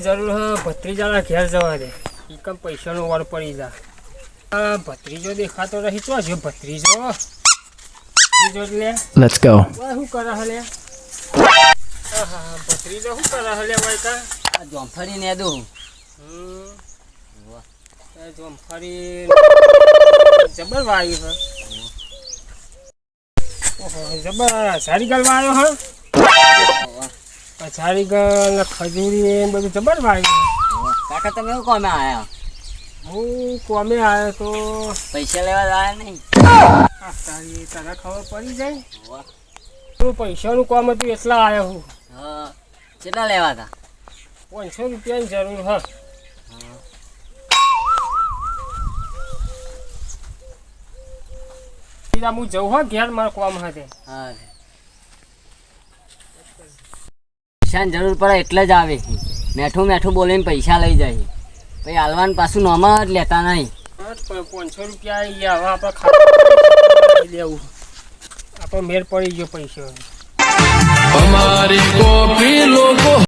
જરૂર હ ભત્રીજાના ઘેર જવા દે એકમ પૈસાનો વાર પડી જા ભત્રીજો દેખાતો રહી ચો છે ભત્રીજો લે Let's go. શું કરે હલે ભત્રીજો શું કરે હલે વાયકા આ જોમફળી ને દો જોમફળી જબર વાયુ હ ઓહો જબર સારી ગલવા આવ્યો હ સારી ગલ ખજૂરી બધું જબર વાયુ કાકા તમે એવું કોમે આયા હું કોમે આવ્યો તો પૈસા લેવા આવ્યા નહીં તારી તને ખબર પડી જાય તું પૈસાનું કામ હતું એટલા આવ્યો હું હા કેટલા લેવા હતા 500 રૂપિયાની જરૂર હ હું જઉં હો ઘેર મારે કામ hatte હા પૈસાની જરૂર પડે એટલે જ આવે છે મેઠું મેઠું બોલીને પૈસા લઈ જાય પછી હાલવાનું પાછું નોમાં જ લેતા નહીં 500 રૂપિયા હવે આપણે ખાવા લેવું આપણે મેર પડી ગયો પૈસા हमारी कॉपी लोगों